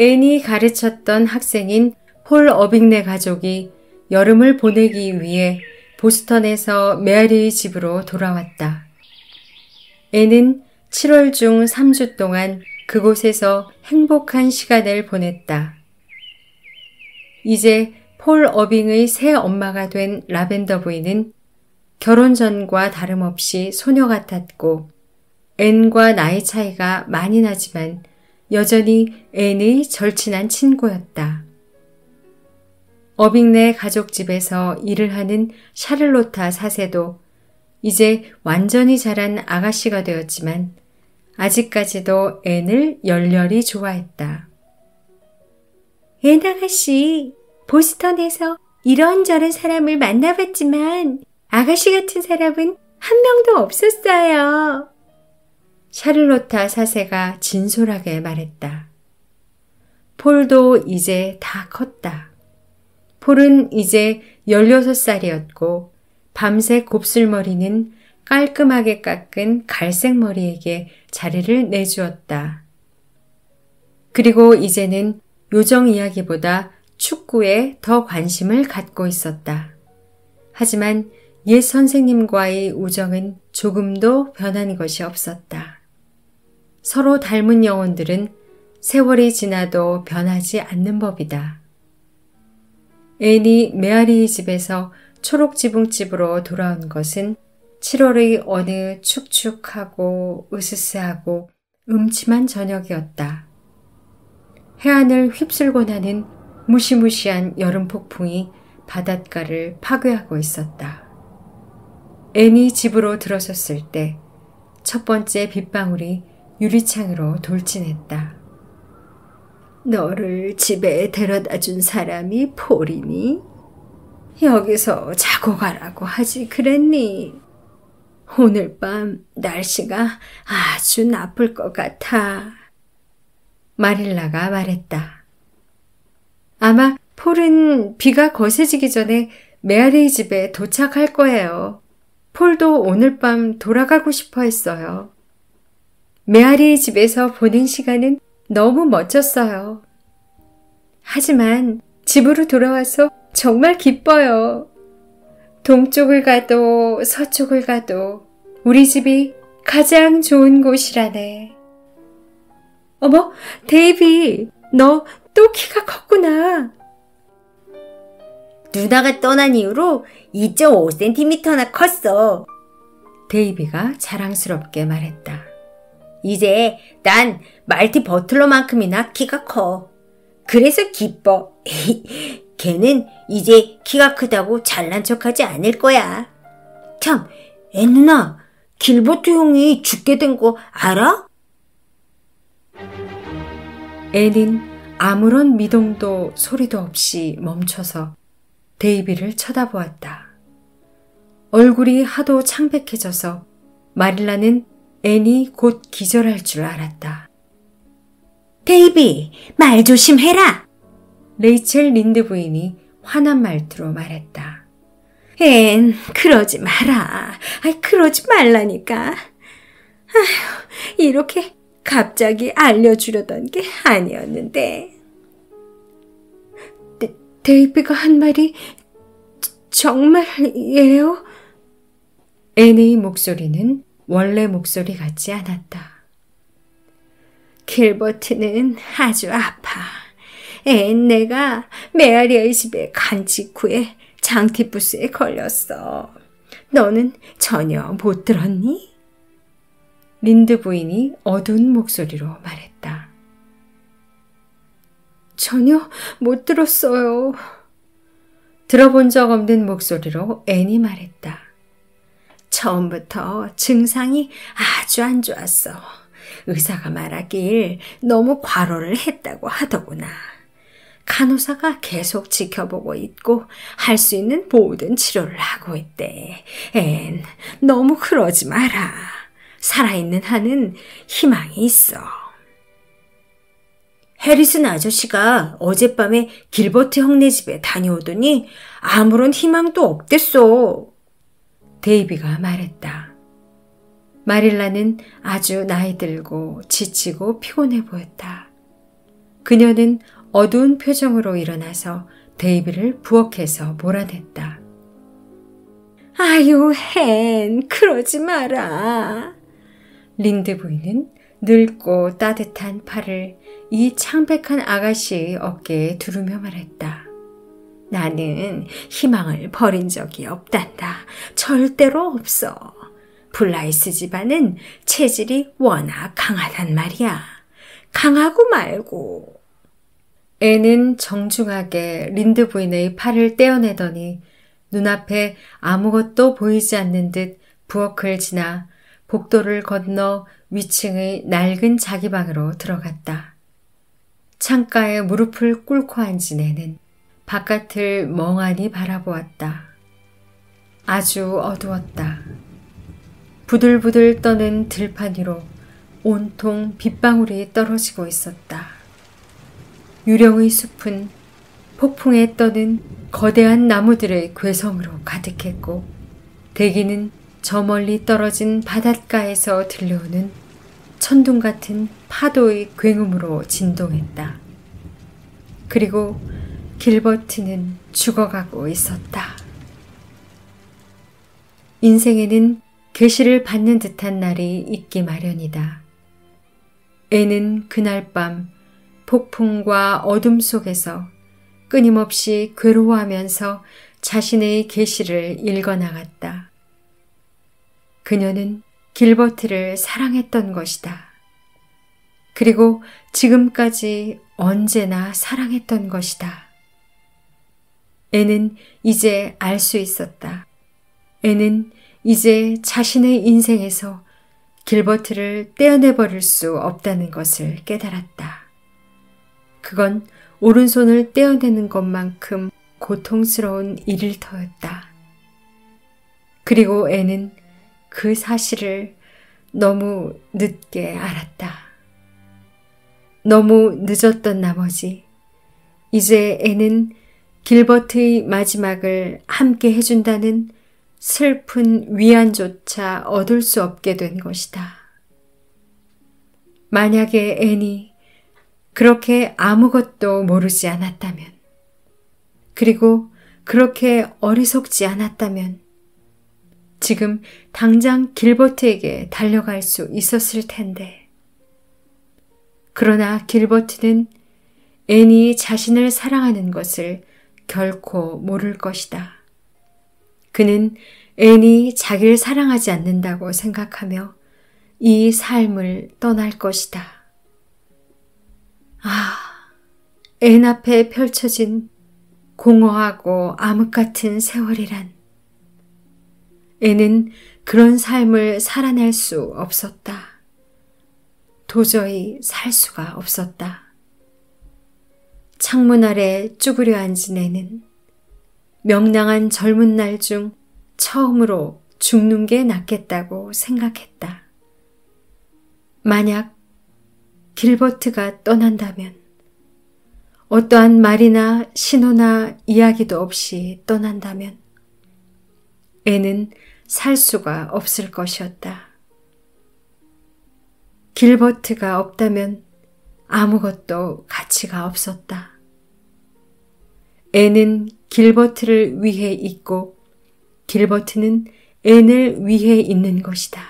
앤이 가르쳤던 학생인 폴 어빙네 가족이 여름을 보내기 위해 보스턴에서 메아리의 집으로 돌아왔다. 앤은 7월 중 3주 동안 그곳에서 행복한 시간을 보냈다. 이제 폴 어빙의 새 엄마가 된 라벤더 부인은 결혼 전과 다름없이 소녀 같았고 앤과 나이 차이가 많이 나지만 여전히 앤의 절친한 친구였다. 어빙네 가족집에서 일을 하는 샤를로타 4세도 이제 완전히 자란 아가씨가 되었지만 아직까지도 앤을 열렬히 좋아했다. 앤 아가씨, 보스턴에서 이런저런 사람을 만나봤지만 아가씨 같은 사람은 한 명도 없었어요. 샤를로타 4세가 진솔하게 말했다. 폴도 이제 다 컸다. 폴은 이제 16살이었고 밤새 곱슬머리는 깔끔하게 깎은 갈색 머리에게 자리를 내주었다. 그리고 이제는 요정 이야기보다 축구에 더 관심을 갖고 있었다. 하지만 옛 선생님과의 우정은 조금도 변한 것이 없었다. 서로 닮은 영혼들은 세월이 지나도 변하지 않는 법이다. 앤이 메아리의 집에서 초록지붕집으로 돌아온 것은 7월의 어느 축축하고 으스스하고 음침한 저녁이었다. 해안을 휩쓸고 나는 무시무시한 여름 폭풍이 바닷가를 파괴하고 있었다. 앤이 집으로 들어섰을 때 첫 번째 빗방울이 유리창으로 돌진했다. 너를 집에 데려다 준 사람이 폴이니? 여기서 자고 가라고 하지 그랬니? 오늘 밤 날씨가 아주 나쁠 것 같아. 마릴라가 말했다. 아마 폴은 비가 거세지기 전에 메아리의 집에 도착할 거예요. 폴도 오늘 밤 돌아가고 싶어 했어요. 메아리의 집에서 보낸 시간은 너무 멋졌어요. 하지만 집으로 돌아와서 정말 기뻐요. 동쪽을 가도 서쪽을 가도 우리 집이 가장 좋은 곳이라네. 어머, 데이비, 너 또 키가 컸구나. 누나가 떠난 이후로 2.5cm나 컸어. 데이비가 자랑스럽게 말했다. 이제 난 말티 버틀러만큼이나 키가 커. 그래서 기뻐. 걔는 이제 키가 크다고 잘난 척하지 않을 거야. 참, 애 누나, 길버트 형이 죽게 된 거 알아? 앤은 아무런 미동도 소리도 없이 멈춰서 데이비를 쳐다보았다. 얼굴이 하도 창백해져서 마릴라는 앤이 곧 기절할 줄 알았다. 데이비, 말 조심해라. 레이첼 린드 부인이 화난 말투로 말했다. 앤, 그러지 마라. 그러지 말라니까. 이렇게 갑자기 알려주려던 게 아니었는데. 데이비가 한 말이 정말이에요? 앤의 목소리는 원래 목소리 같지 않았다. 길버트는 아주 아파. 앤, 내가 메아리의 집에 간 직후에 장티푸스에 걸렸어. 너는 전혀 못 들었니? 린드 부인이 어두운 목소리로 말했다. 전혀 못 들었어요. 들어본 적 없는 목소리로 앤이 말했다. 처음부터 증상이 아주 안 좋았어. 의사가 말하길 너무 과로를 했다고 하더구나. 간호사가 계속 지켜보고 있고 할 수 있는 모든 치료를 하고 있대. 앤, 너무 그러지 마라. 살아있는 한은 희망이 있어. 해리슨 아저씨가 어젯밤에 길버트 형네 집에 다녀오더니 아무런 희망도 없댔어. 데이비가 말했다. 마릴라는 아주 나이 들고 지치고 피곤해 보였다. 그녀는 어두운 표정으로 일어나서 데이비를 부엌에서 몰아냈다. 아유, 헨, 그러지 마라. 린드 부인은 늙고 따뜻한 팔을 이 창백한 아가씨의 어깨에 두르며 말했다. 나는 희망을 버린 적이 없단다. 절대로 없어. 블라이스 집안은 체질이 워낙 강하단 말이야. 강하고 말고. 애는 정중하게 린드 부인의 팔을 떼어내더니 눈앞에 아무것도 보이지 않는 듯 부엌을 지나 복도를 건너 위층의 낡은 자기 방으로 들어갔다. 창가에 무릎을 꿇고 앉은 애는 바깥을 멍하니 바라보았다. 아주 어두웠다. 부들부들 떠는 들판 위로 온통 빗방울이 떨어지고 있었다. 유령의 숲은 폭풍에 떠는 거대한 나무들의 괴성으로 가득했고 대기는 저 멀리 떨어진 바닷가에서 들려오는 천둥 같은 파도의 굉음으로 진동했다. 그리고 길버트는 죽어가고 있었다. 인생에는 계시를 받는 듯한 날이 있기 마련이다. 애는 그날 밤 폭풍과 어둠 속에서 끊임없이 괴로워하면서 자신의 계시를 읽어나갔다. 그녀는 길버트를 사랑했던 것이다. 그리고 지금까지 언제나 사랑했던 것이다. 애는 이제 알 수 있었다. 애는 이제 자신의 인생에서 길버트를 떼어내버릴 수 없다는 것을 깨달았다. 그건 오른손을 떼어내는 것만큼 고통스러운 일일 터였다. 그리고 애는 그 사실을 너무 늦게 알았다. 너무 늦었던 나머지 이제 애는 길버트의 마지막을 함께 해준다는 슬픈 위안조차 얻을 수 없게 된 것이다. 만약에 앤이 그렇게 아무것도 모르지 않았다면, 그리고 그렇게 어리석지 않았다면 지금 당장 길버트에게 달려갈 수 있었을 텐데. 그러나 길버트는 앤이 자신을 사랑하는 것을 결코 모를 것이다. 그는 앤이 자기를 사랑하지 않는다고 생각하며 이 삶을 떠날 것이다. 앤 앞에 펼쳐진 공허하고 암흑 같은 세월이란. 앤은 그런 삶을 살아낼 수 없었다. 도저히 살 수가 없었다. 창문 아래 쭈그려 앉은 애는 명랑한 젊은 날 중 처음으로 죽는 게 낫겠다고 생각했다. 만약 길버트가 떠난다면, 어떠한 말이나 신호나 이야기도 없이 떠난다면 애는 살 수가 없을 것이었다. 길버트가 없다면 아무것도 가치가 없었다. 앤은 길버트를 위해 있고 길버트는 앤을 위해 있는 것이다.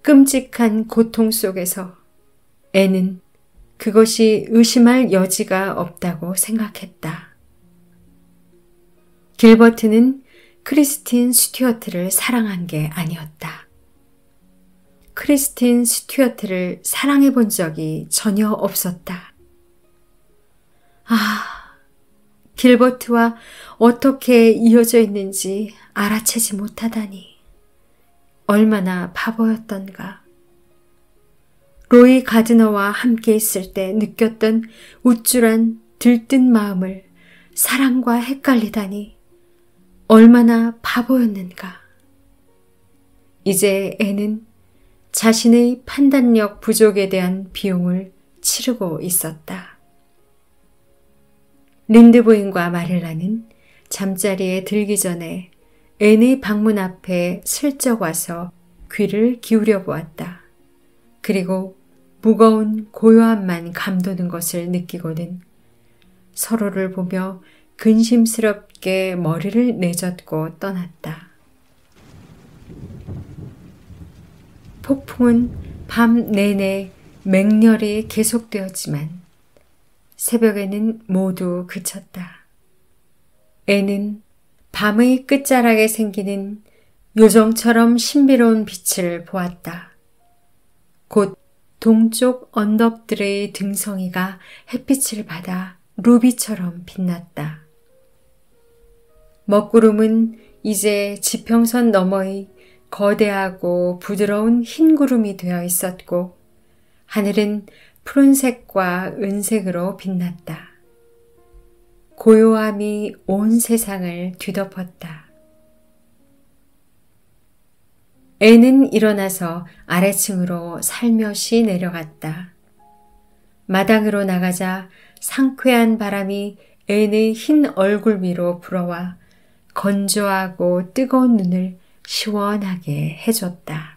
끔찍한 고통 속에서 앤은 그것이 의심할 여지가 없다고 생각했다. 길버트는 크리스틴 스튜어트를 사랑한 게 아니었다. 크리스틴 스튜어트를 사랑해 본 적이 전혀 없었다. 길버트와 어떻게 이어져 있는지 알아채지 못하다니. 얼마나 바보였던가. 로이 가드너와 함께 있을 때 느꼈던 우쭐한 들뜬 마음을 사랑과 헷갈리다니 얼마나 바보였는가. 이제 애는 자신의 판단력 부족에 대한 비용을 치르고 있었다. 린드 부인과 마릴라는 잠자리에 들기 전에 앤의 방문 앞에 슬쩍 와서 귀를 기울여 보았다. 그리고 무거운 고요함만 감도는 것을 느끼고는 서로를 보며 근심스럽게 머리를 내젓고 떠났다. 폭풍은 밤 내내 맹렬히 계속되었지만 새벽에는 모두 그쳤다. 애는 밤의 끝자락에 생기는 요정처럼 신비로운 빛을 보았다. 곧 동쪽 언덕들의 등성이가 햇빛을 받아 루비처럼 빛났다. 먹구름은 이제 지평선 너머의 거대하고 부드러운 흰 구름이 되어 있었고 하늘은 푸른색과 은색으로 빛났다. 고요함이 온 세상을 뒤덮었다. 애는 일어나서 아래층으로 살며시 내려갔다. 마당으로 나가자 상쾌한 바람이 애의 흰 얼굴 위로 불어와 건조하고 뜨거운 눈을 시원하게 해줬다.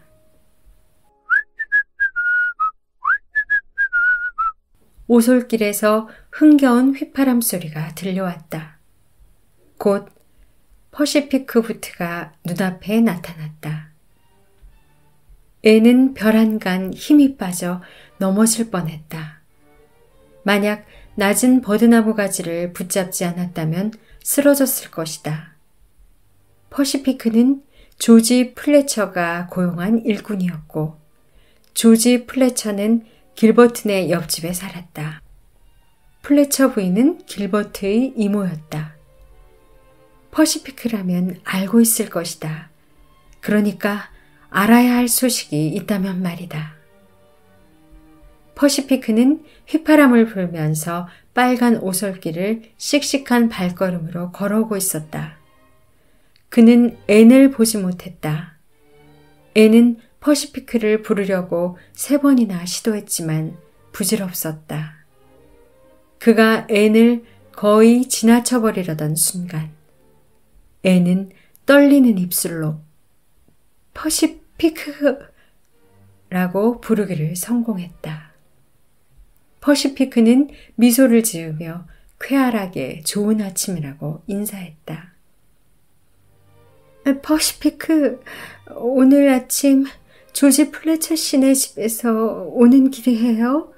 오솔길에서 흥겨운 휘파람 소리가 들려왔다. 곧 퍼시피크 부트가 눈앞에 나타났다. 애는 별 한간 힘이 빠져 넘어질 뻔했다. 만약 낮은 버드나무 가지를 붙잡지 않았다면 쓰러졌을 것이다. 퍼시피크는 조지 플래처가 고용한 일꾼이었고 조지 플래처는 길버튼의 옆집에 살았다. 플래처 부인은 길버트의 이모였다. 퍼시피크라면 알고 있을 것이다. 그러니까 알아야 할 소식이 있다면 말이다. 퍼시피크는 휘파람을 불면서 빨간 오솔길을 씩씩한 발걸음으로 걸어오고 있었다. 그는 앤을 보지 못했다. 앤은 퍼시피크를 부르려고 3번이나 시도했지만 부질없었다. 그가 앤을 거의 지나쳐버리려던 순간 앤은 떨리는 입술로 퍼시피크라고 부르기를 성공했다. 퍼시피크는 미소를 지으며 쾌활하게 좋은 아침이라고 인사했다. 퍼시피크, 오늘 아침 조지 플래처 씨네 집에서 오는 길이에요?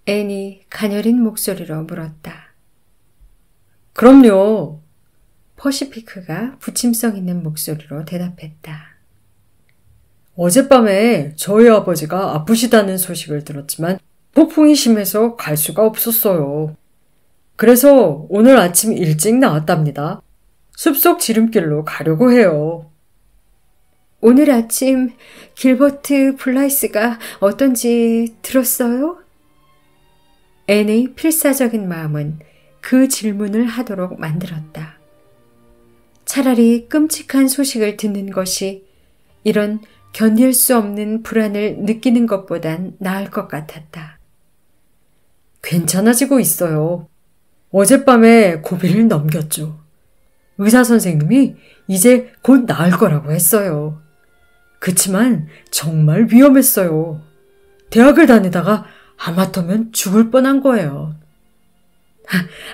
앤이 가녀린 목소리로 물었다. 그럼요. 퍼시피크가 부침성 있는 목소리로 대답했다. 어젯밤에 저희 아버지가 아프시다는 소식을 들었지만 폭풍이 심해서 갈 수가 없었어요. 그래서 오늘 아침 일찍 나왔답니다. 숲속 지름길로 가려고 해요. 오늘 아침 길버트 블라이스가 어떤지 들었어요? 앤의 필사적인 마음은 그 질문을 하도록 만들었다. 차라리 끔찍한 소식을 듣는 것이 이런 견딜 수 없는 불안을 느끼는 것보단 나을 것 같았다. 괜찮아지고 있어요. 어젯밤에 고비를 넘겼죠. 의사 선생님이 이제 곧 나을 거라고 했어요. 그치만 정말 위험했어요. 대학을 다니다가 하마터면 죽을 뻔한 거예요.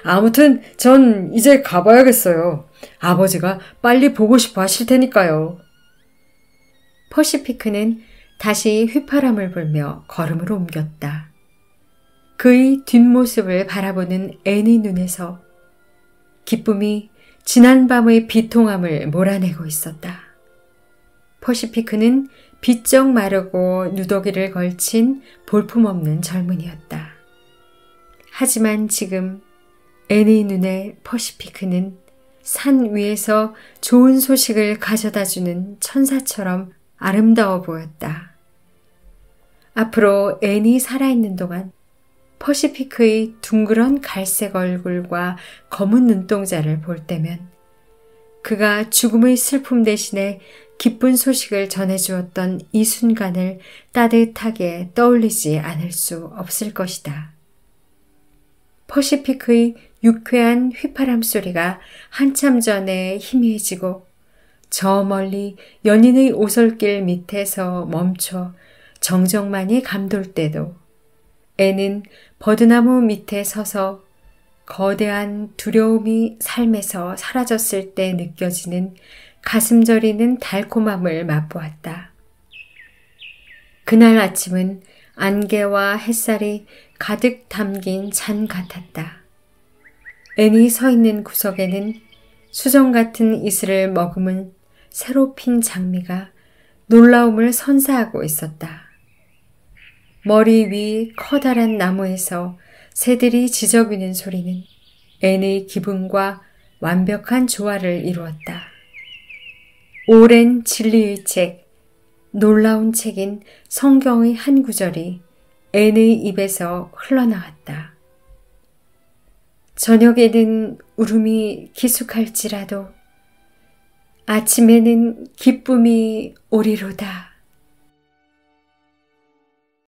아무튼 전 이제 가봐야겠어요. 아버지가 빨리 보고 싶어 하실 테니까요. 퍼시피크는 다시 휘파람을 불며 걸음을 옮겼다. 그의 뒷모습을 바라보는 앤의 눈에서 기쁨이 지난밤의 비통함을 몰아내고 있었다. 퍼시피크는 비쩍 마르고 누더기를 걸친 볼품없는 젊은이였다. 하지만 지금 앤의 눈에 퍼시피크는 산 위에서 좋은 소식을 가져다주는 천사처럼 아름다워 보였다. 앞으로 앤이 살아있는 동안 퍼시피크의 둥그런 갈색 얼굴과 검은 눈동자를 볼 때면 그가 죽음의 슬픔 대신에 기쁜 소식을 전해주었던 이 순간을 따뜻하게 떠올리지 않을 수 없을 것이다. 퍼시피크의 유쾌한 휘파람 소리가 한참 전에 희미해지고 저 멀리 연인의 오솔길 밑에서 멈춰 정적만이 감돌 때도 앤은 버드나무 밑에 서서 거대한 두려움이 삶에서 사라졌을 때 느껴지는 가슴 저리는 달콤함을 맛보았다. 그날 아침은 안개와 햇살이 가득 담긴 잔 같았다. 앤이 서 있는 구석에는 수정 같은 이슬을 머금은 새로 핀 장미가 놀라움을 선사하고 있었다. 머리 위 커다란 나무에서 새들이 지저귀는 소리는 앤의 기분과 완벽한 조화를 이루었다. 오랜 진리의 책, 놀라운 책인 성경의 한 구절이 앤의 입에서 흘러나왔다. 저녁에는 울음이 기숙할지라도 아침에는 기쁨이 오리로다.